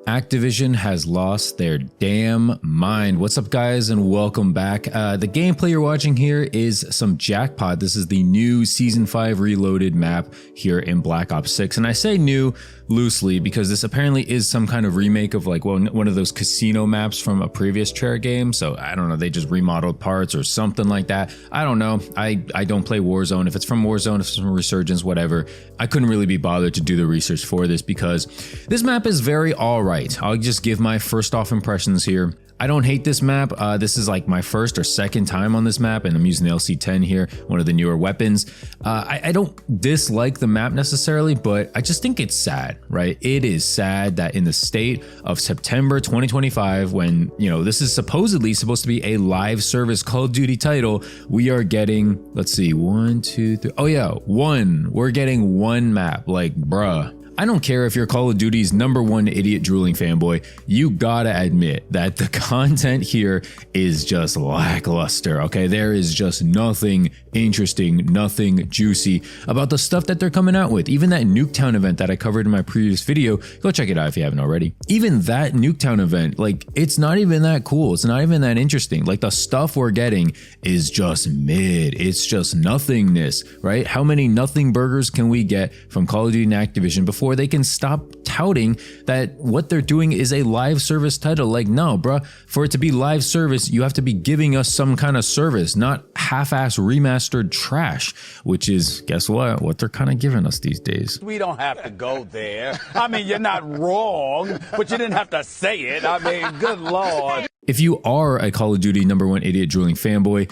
Activision has lost their damn mind. What's up, guys, and welcome back. The gameplay you're watching here is some Jackpot. This is the new Season 5 Reloaded map here in Black Ops 6. And I say new loosely because this apparently is some kind of remake of like one of those casino maps from a previous Treyarch game. So I don't know, they just remodeled parts or something like that. I don't know. I don't play Warzone. If it's from Warzone, if it's from Resurgence, whatever, I couldn't really be bothered to do the research for this because this map is very alright. I'll just give my first off impressions here. I don't hate this map. This is like my first or second time on this map, and I'm using the LC-10 here, one of the newer weapons. I don't dislike the map necessarily, but I just think it's sad, right? It is sad that in the state of September 2025, when, you know, this is supposedly supposed to be a live service Call of Duty title, we are getting, let's see, 1, 2, 3. Oh yeah, we're getting one map. Like, bruh. I don't care if you're Call of Duty's #1 idiot drooling fanboy, you gotta admit that the content here is just lackluster, okay? There is just nothing interesting, nothing juicy about the stuff that they're coming out with. Even that Nuketown event that I covered in my previous video, go check it out if you haven't already. Even that Nuketown event, like, it's not even that cool. It's not even that interesting. Like, the stuff we're getting is just mid. It's just nothingness, right? How many nothing burgers can we get from Call of Duty and Activision before they can stop touting that what they're doing is a live service title? Like, no, bruh, for it to be live service, you have to be giving us some kind of service, not half-ass remastered trash, which is, guess what they're kind of giving us these days. We don't have to go there. I mean, you're not wrong, but you didn't have to say it. I mean, good Lord. If you are a Call of Duty #1 idiot drooling fanboy,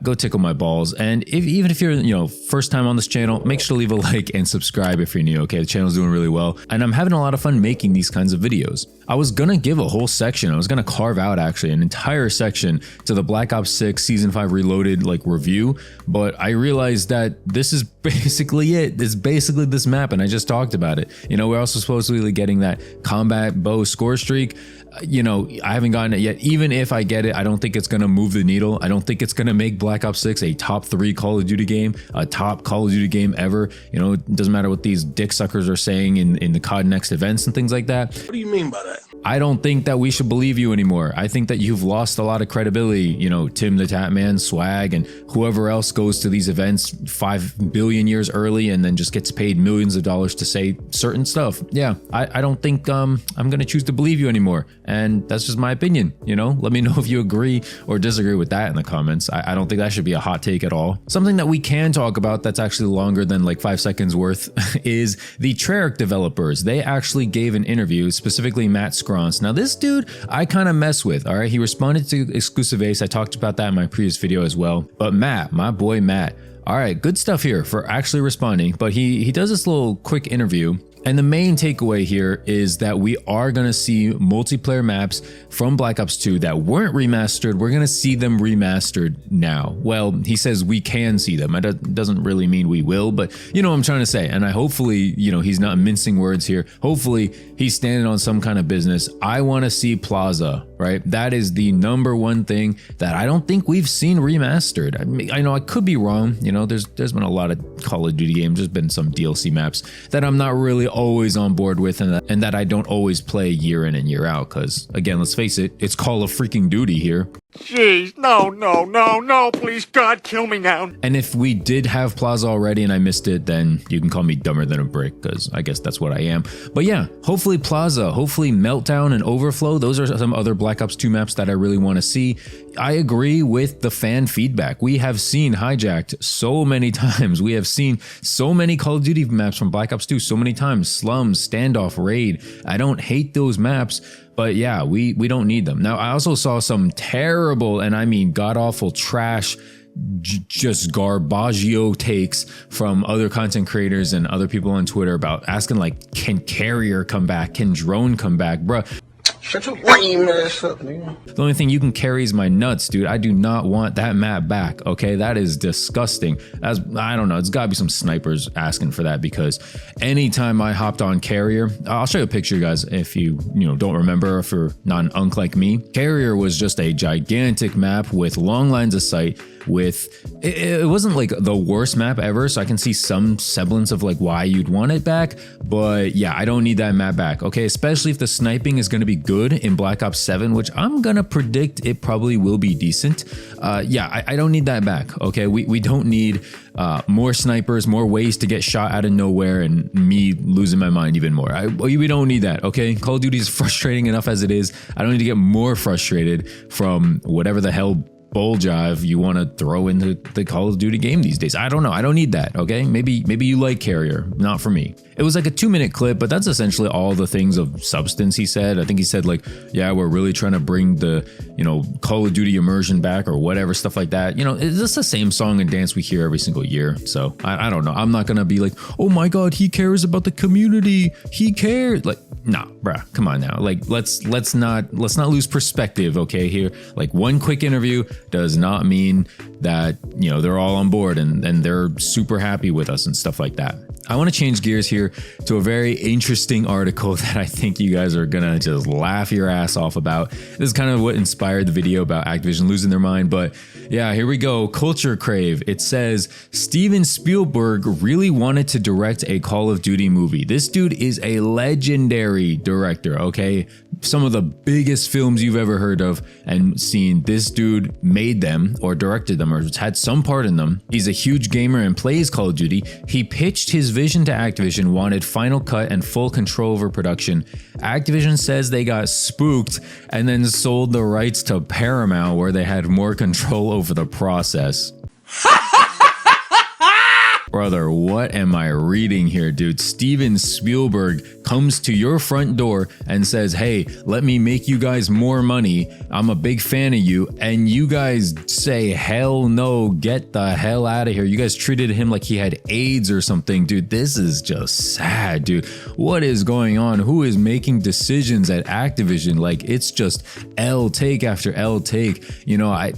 go tickle my balls. And even if you're, you know, first time on this channel, make sure to leave a like and subscribe if you're new, okay? The channel's doing really well, and I'm having a lot of fun making these kinds of videos. I was gonna give a whole section, I was gonna carve out actually an entire section to the Black Ops 6 Season 5 Reloaded like review, but I realized that this is basically it. It's basically this map, and I just talked about it. You know, we're also supposedly getting that combat bow score streak. You know, I haven't gotten it yet. Even if I get it, I don't think it's going to move the needle. I don't think it's going to make Black Ops 6 a top 3 Call of Duty game, a top Call of Duty game ever. You know, it doesn't matter what these dick suckers are saying in the COD Next events and things like that. What do you mean by that? I don't think that we should believe you anymore. I think that you've lost a lot of credibility. You know, Tim the Tatman, Swag, and whoever else goes to these events 5 billion years early and then just gets paid millions of dollars to say certain stuff. Yeah, I don't think I'm going to choose to believe you anymore. And that's just my opinion, you know? Let me know if you agree or disagree with that in the comments. I don't think that should be a hot take at all. Something that we can talk about that's actually longer than like 5 seconds worth is the Treyarch developers. They actually gave an interview, specifically Matt Scrons. Now this dude, I kind of mess with, all right? He responded to Exclusive Ace. I talked about that in my previous video as well. But Matt, my boy Matt, all right, good stuff here for actually responding. But he does this little quick interview. And the main takeaway here is that we are going to see multiplayer maps from Black Ops 2 that weren't remastered. We're going to see them remastered now. Well, he says we can see them. It doesn't really mean we will, but you know what I'm trying to say. And I hopefully, you know, he's not mincing words here. Hopefully he's standing on some kind of business. I want to see Plaza, right? That is the #1 thing that I don't think we've seen remastered. I mean, I know I could be wrong. You know, there's been a lot of Call of Duty games. There's been some DLC maps that I'm not really always on board with, and that I don't always play year in and year out, because again, let's face it, it's Call of freaking Duty here. Jeez, no, please God, kill me now. And if we did have Plaza already and I missed it, then you can call me dumber than a brick, because I guess that's what I am. But yeah, hopefully Plaza, hopefully Meltdown and Overflow, those are some other Black Ops 2 maps that I really want to see. I agree with the fan feedback. We have seen Hijacked so many times. We have seen so many Call of Duty maps from Black Ops 2 so many times. Slums, Standoff, Raid. I don't hate those maps, but yeah, we don't need them. Now, I also saw some terrible, and I mean god-awful trash, just garbaggio takes from other content creators and other people on Twitter about asking like, can Carrier come back? Can Drone come back? Bruh. Shut your lame ass up, nigga. The only thing you can carry is my nuts, dude. I do not want that map back, okay? That is disgusting. I don't know. It's gotta be some snipers asking for that, because anytime I hopped on Carrier, I'll show you a picture, guys, if you don't remember, if you're not an unk like me. Carrier was just a gigantic map with long lines of sight, with it wasn't like the worst map ever, so I can see some semblance of like why you'd want it back, but yeah, I don't need that map back, okay? Especially if the sniping is going to be good in Black Ops 7, which I'm gonna predict it probably will be decent. Yeah, I don't need that back, okay? We don't need more snipers, more ways to get shot out of nowhere, and me losing my mind even more. We don't need that, okay? Call of Duty is frustrating enough as it is. I don't need to get more frustrated from whatever the hell bull jive you want to throw into the Call of Duty game these days. I don't know. I don't need that, okay? Maybe you like Carrier, not for me. It was like a 2-minute clip, but that's essentially all the things of substance he said. I think he said like, yeah, we're really trying to bring the, you know, Call of Duty immersion back or whatever, stuff like that. You know, it's just the same song and dance we hear every single year. So I don't know. I'm not going to be like, oh my God, he cares about the community. He cares. Like, nah, bruh, come on now. Like, let's not lose perspective, okay, here. Like, one quick interview does not mean that, you know, they're all on board and they're super happy with us and stuff like that. I want to change gears here to a very interesting article that I think you guys are gonna just laugh your ass off about. This is kind of what inspired the video about Activision losing their mind, but yeah, here we go. Culture Crave. It says Steven Spielberg really wanted to direct a Call of Duty movie. This dude is a legendary director, okay? Some of the biggest films you've ever heard of and seen, this dude made them or directed them or had some part in them. He's a huge gamer and plays Call of Duty. He pitched his vision to Activision, wanted final cut and full control over production. Activision says they got spooked and then sold the rights to Paramount, where they had more control over the process. Brother, what am I reading here, dude? Steven Spielberg comes to your front door and says, hey, let me make you guys more money. I'm a big fan of you. And you guys say, hell no, get the hell out of here. You guys treated him like he had AIDS or something. Dude, this is just sad, dude. What is going on? Who is making decisions at Activision? Like, it's just L take after L take. You know, I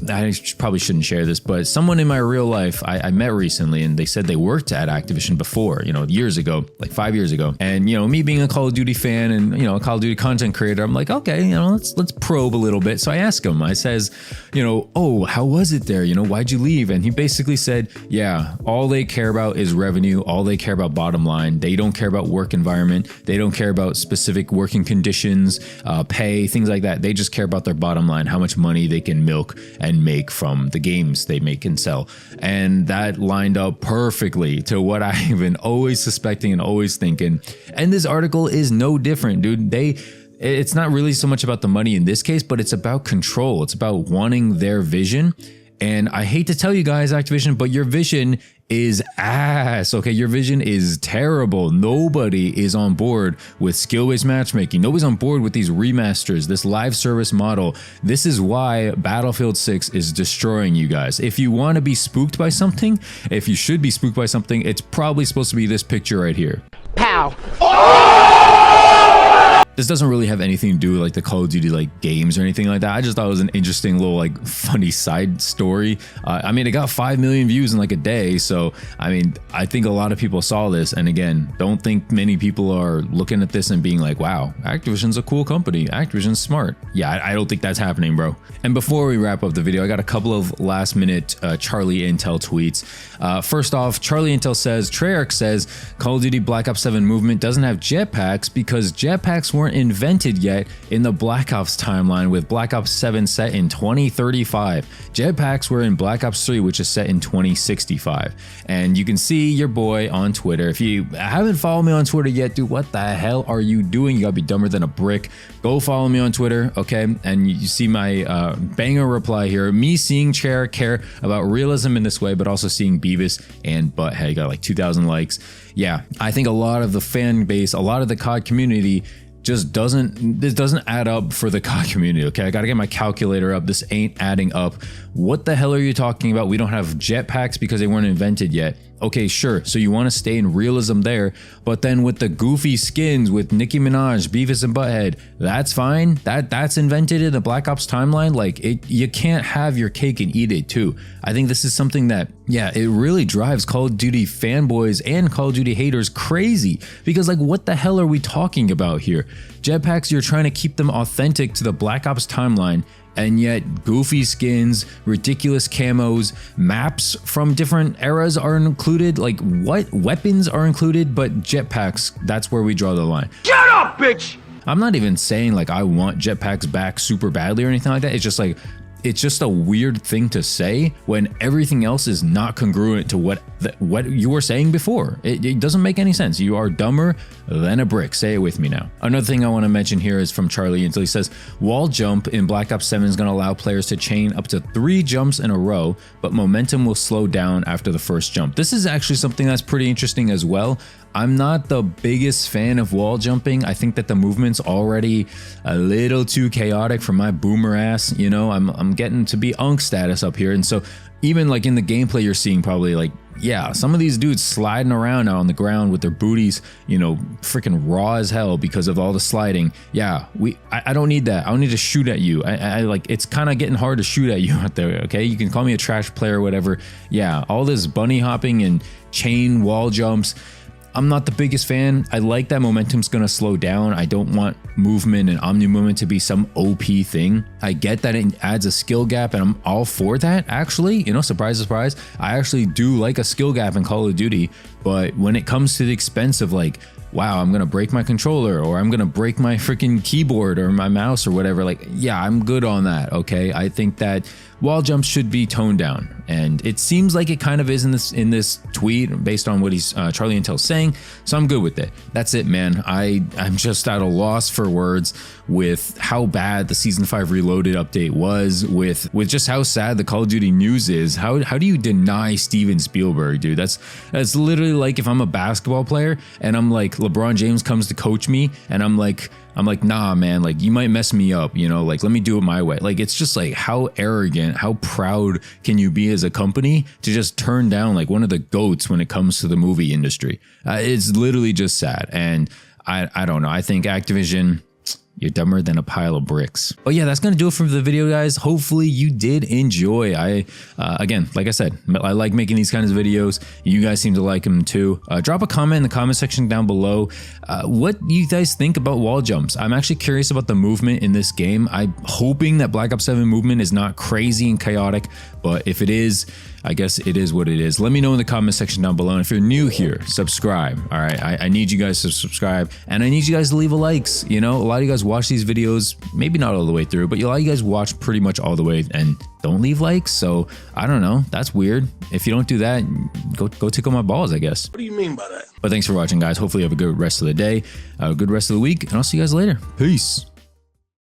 probably shouldn't share this, but someone in my real life I met recently, and they said they worked at Activision before, you know, years ago, like 5 years ago. And, you know, me being a Call of Duty fan and, you know, a Call of Duty content creator, I'm like, okay, you know, let's probe a little bit. So I asked him, I says, you know, oh, how was it there? You know, why'd you leave? And he basically said, yeah, all they care about is revenue. All they care about bottom line. They don't care about work environment. They don't care about specific working conditions, pay, things like that. They just care about their bottom line, how much money they can milk and make from the games they make and sell. And that lined up perfectly to what I've been always suspecting and always thinking. And this article is no different, dude. It's not really so much about the money in this case, but it's about control. It's about wanting their vision. And I hate to tell you guys, Activision, but your vision is ass, okay? Your vision is terrible. Nobody is on board with skill-based matchmaking. Nobody's on board with these remasters, this live service model. This is why Battlefield 6 is destroying you guys. If you want to be spooked by something, if you should be spooked by something, it's probably supposed to be this picture right here. Pow. This doesn't really have anything to do with like the Call of Duty like games or anything like that. I just thought it was an interesting little like funny side story. I mean, it got 5 million views in like a day. So, I mean, I think a lot of people saw this. And again, don't think many people are looking at this and being like, wow, Activision's a cool company. Activision's smart. Yeah, I don't think that's happening, bro. And before we wrap up the video, I got a couple of last minute Charlie Intel tweets. First off, Charlie Intel says, Treyarch says Call of Duty Black Ops 7 movement doesn't have jetpacks because jetpacks weren't invented yet in the Black Ops timeline, with Black Ops 7 set in 2035. Jetpacks were in Black Ops 3, which is set in 2065. And you can see your boy on Twitter. If you haven't followed me on Twitter yet, dude, what the hell are you doing? You gotta be dumber than a brick. Go follow me on Twitter, okay? And you see my banger reply here. Me seeing Treyarch care about realism in this way, but also seeing Beavis and Butthead got like 2,000 likes. Yeah, I think a lot of the fan base, a lot of the COD community just doesn't add up for the COD community, okay? I gotta get my calculator up. This ain't adding up. What the hell are you talking about? We don't have jetpacks because they weren't invented yet. Okay, sure. So you want to stay in realism there, but then with the goofy skins with Nicki Minaj, Beavis and Butthead, that's fine. That's invented in the Black Ops timeline. Like, you can't have your cake and eat it too. I think this is something that, yeah, it really drives Call of Duty fanboys and Call of Duty haters crazy, because like, what the hell are we talking about here? Jetpacks, you're trying to keep them authentic to the Black Ops timeline, and yet goofy skins, ridiculous camos, maps from different eras are included. Like, what? Weapons are included, but jetpacks, that's where we draw the line. Shut up, bitch! I'm not even saying like I want jetpacks back super badly or anything like that. It's just like, it's just a weird thing to say when everything else is not congruent to what you were saying before. It doesn't make any sense. You are dumber than a brick. Say it with me now. Another thing I want to mention here is from Charlie Until. He says, wall jump in Black Ops 7 is going to allow players to chain up to 3 jumps in a row, but momentum will slow down after the first jump. This is actually something that's pretty interesting as well. I'm not the biggest fan of wall jumping. I think that the movement's already a little too chaotic for my boomer ass. You know, I'm getting to be unk status up here. And so even like in the gameplay, you're seeing probably like, yeah, some of these dudes sliding around out on the ground with their booties, you know, freaking raw as hell because of all the sliding. Yeah, I don't need that. I don't need to shoot at you. I like, it's kind of getting hard to shoot at you out there. Okay, you can call me a trash player or whatever. Yeah, all this bunny hopping and chain wall jumps, I'm not the biggest fan. I like that momentum's gonna slow down. I don't want movement and omni movement to be some OP thing. I get that it adds a skill gap, and I'm all for that, actually. You know, surprise, surprise. I actually do like a skill gap in Call of Duty, but when it comes to the expense of like, wow, I'm gonna break my controller, or I'm gonna break my freaking keyboard or my mouse or whatever, like, yeah, I'm good on that, okay? I think that wall jumps should be toned down, and it seems like it kind of is in this tweet based on what he's Charlie Intel's saying, so I'm good with it. That's it, man. I'm just at a loss for words with how bad the Season 5 Reloaded update was, with just how sad the Call of Duty news is. How do you deny Steven Spielberg, dude? That's literally like if I'm a basketball player and I'm like, LeBron James comes to coach me and I'm like, nah, man, like you might mess me up, you know, like let me do it my way. Like, it's just like, how arrogant, how proud can you be as a company to just turn down like one of the GOATs when it comes to the movie industry? It's literally just sad. And I don't know. I think Activision, you're dumber than a pile of bricks. But yeah, that's gonna do it for the video, guys. Hopefully you did enjoy. Again, like I said, I like making these kinds of videos. You guys seem to like them too. Drop a comment in the comment section down below. What you guys think about wall jumps? I'm actually curious about the movement in this game. I'm hoping that Black Ops 7 movement is not crazy and chaotic, but if it is, I guess it is what it is. Let me know in the comment section down below. And if you're new here, subscribe. All right, I need you guys to subscribe, and I need you guys to leave a likes. You know, a lot of you guys watch these videos, maybe not all the way through, but a lot of you guys watch pretty much all the way and don't leave likes. So I don't know, that's weird. If you don't do that, go tickle my balls, I guess. What do you mean by that? But thanks for watching, guys. Hopefully you have a good rest of the day, a good rest of the week, and I'll see you guys later. Peace.